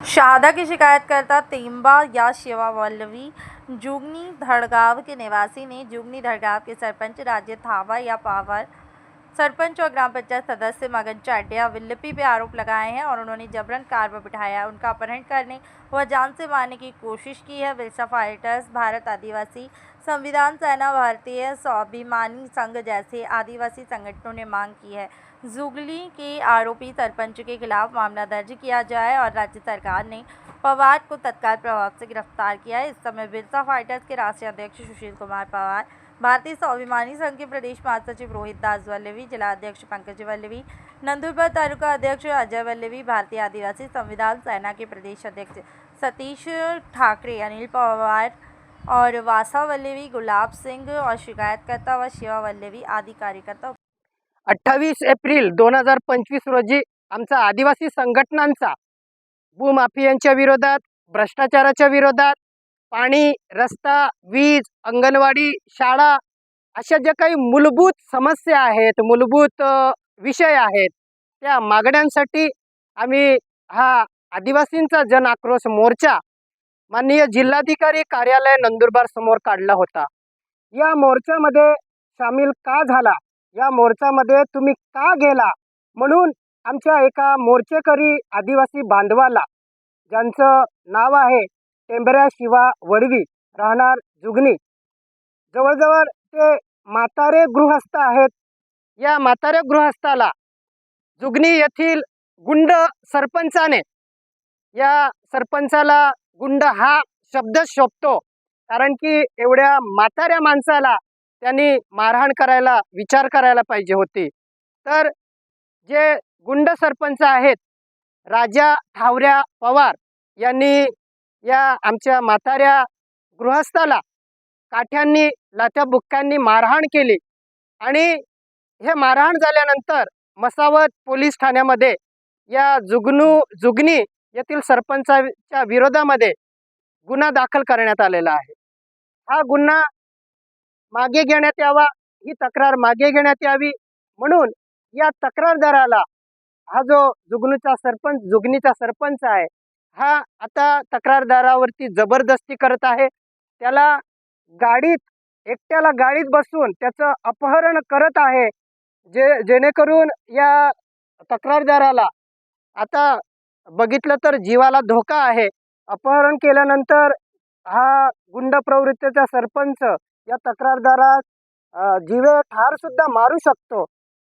शहादा की शिकायतकर्ता तेंबा या शिवा वल्लवी जुगनी धड़गांव के निवासी ने जुगनी धड़गांव के सरपंच राज्य थावा या पावर, सरपंच और ग्राम पंचायत सदस्य मगन चाटिया विल्लपी पे आरोप लगाए हैं और उन्होंने जबरन कार पर बिठाया, उनका अपहरण करने व जान से मारने की कोशिश की है। विरसा फाइटर्स, भारत आदिवासी संविधान सेना, भारतीय स्वाभिमानी संघ जैसे आदिवासी संगठनों ने मांग की है जुगली के आरोपी सरपंच के खिलाफ मामला दर्ज किया जाए और राज्य सरकार ने पवार को तत्काल प्रभाव से गिरफ्तार किया है। इस समय बिरसा फाइटर्स के राष्ट्रीय अध्यक्ष सुशील कुमार पवार, भारतीय स्वाभिमानी संघ के प्रदेश महासचिव रोहित दास वल्लवी, जिला अध्यक्ष पंकज वल्लवी, नंदुरबार तालुका अध्यक्ष अजय वल्लवी, भारतीय आदिवासी संविधान सेना के प्रदेश अध्यक्ष सतीश ठाकरे, अनिल पवार और वासा वल्लवी, गुलाब सिंह और शिकायतकर्ता व शिवा वल्लवी आदि कार्यकर्ता 28 एप्रिल 2025 रोजी आमचा आदिवासी संघटनांचा भूमाफियांच्या विरोधात, भ्रष्टाचाराच्या विरोधात, पाणी, रस्ता, वीज, अंगणवाडी, शाळा अशा ज्या काही मूलभूत समस्या आहेत, मूलभूत विषय आहेत, त्या मागण्यांसाठी आम्ही हा आदिवासींचा जन आक्रोश मोर्चा माननीय जिल्हाधिकारी कार्यालय नंदुरबार समोर काढला होता। या मोर्चामध्ये सामील का झाला, या मोर्चामध्ये तुम्ही का गेला म्हणून आमच्या एका मोर्चेकरी आदिवासी बांधवाला, ज्यांचं नाव आहे टेंबऱ्या शिवा वडवी, राहणार जुगनी, जवळजवळ ते म्हातारे गृहस्थ आहेत। या म्हातारे गृहस्थाला जुगनी येथील गुंड सरपंचाने, या सरपंचाला गुंड हा शब्द शोभतो, कारण की एवढ्या म्हाताऱ्या माणसाला त्यांनी मारहाण करायला विचार करायला पाहिजे होती। तर जे गुंड सरपंच आहेत राजा ठावऱ्या पवार यांनी या आमच्या म्हाताऱ्या गृहस्थाला काठ्यांनी, लाथ्या बुक्क्यांनी मारहाण केली आणि हे मारहाण झाल्यानंतर मसावत पोलीस ठाण्यामध्ये या जुगनी येथील सरपंचाच्या विरोधामध्ये गुन्हा दाखल करण्यात आलेला आहे। हा गुन्हा मागे घेण्यात यावा, ही तक्रार मागे घेण्यात यावी म्हणून या तक्रारदाराला, हा जो जुगनीचा सरपंच आहे, हा आता तक्रारदारावरती जबरदस्ती करत आहे। त्याला एकट्याला गाडीत बसवून त्याचं अपहरण करत आहे, जेणेकरून या तक्रारदाराला आता बघितलं तर जीवाला धोका आहे। अपहरण केल्यानंतर हा गुंड प्रवृत्तीचा सरपंच या तक्रारदारास जीवे ठार सुद्धा मारू शकतो।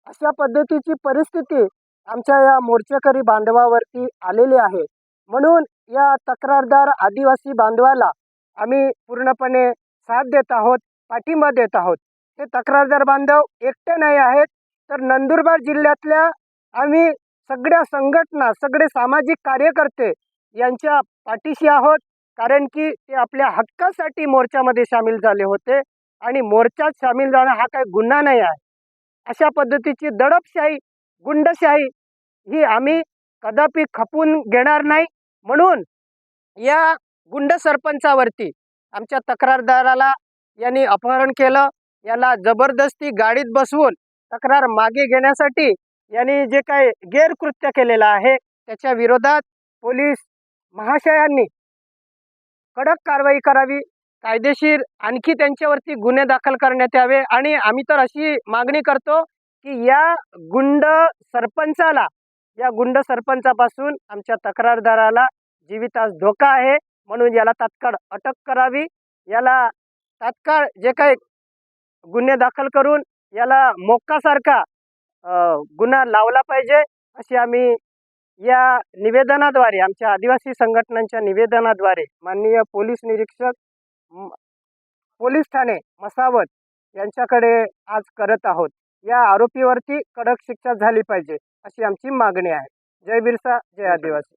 अशा पद्धतीची परिस्थिती आमच्या या मोर्चेकरी बांधवावरती आलेली आहे। म्हणून या तक्रारदार आदिवासी बांधवाला आम्ही पूर्णपणे साथ देत आहोत, पाठिंबा देत आहोत। हे तक्रारदार बांधव एकटे नाही आहेत, तर नंदुरबार जिल्ह्यातल्या आम्ही सगळ्या संघटना, सगळे सामाजिक कार्यकर्ते यांच्या पाठीशी आहोत, कारण की ते आपल्या हक्कासाठी मोर्चामध्ये सामील झाले होते आणि मोर्चात सामील जाणं हा काही गुन्हा नाही आहे। अशा पद्धतीची दडपशाही, गुंडशाही ही आम्ही कदापि खपून घेणार नाही। म्हणून या गुंड सरपंचावरती, आमच्या तक्रारदाराला यांनी अपहरण केलं, याला जबरदस्ती गाडीत बसवून तक्रार मागे घेण्यासाठी यांनी जे काही गैरकृत्य केलेलं आहे, त्याच्या विरोधात पोलीस महाशयांनी कडक कारवाई करावी, कायदेशीर आणखी त्यांच्यावरती गुन्हे दाखल करण्यात यावे। आणि आम्ही तर अशी मागणी करतो की या गुंड सरपंचापासून आमच्या तक्रारदाराला जीवितास धोका आहे, म्हणून याला तात्काळ अटक करावी, याला तात्काळ जे काही गुन्हे दाखल करून याला मोक्कासारखा गुन्हा लावला पाहिजे, अशी आम्ही या निवेदनाद्वारे, आमच्या आदिवासी संघटनांच्या निवेदनाद्वारे माननीय पोलीस निरीक्षक, पोलीस ठाणे मसावत यांच्याकडे आज करत आहोत। या आरोपीवरती कडक शिक्षा झाली पाहिजे अशी आमची मागणी आहे। जय बिरसा, जय आदिवासी।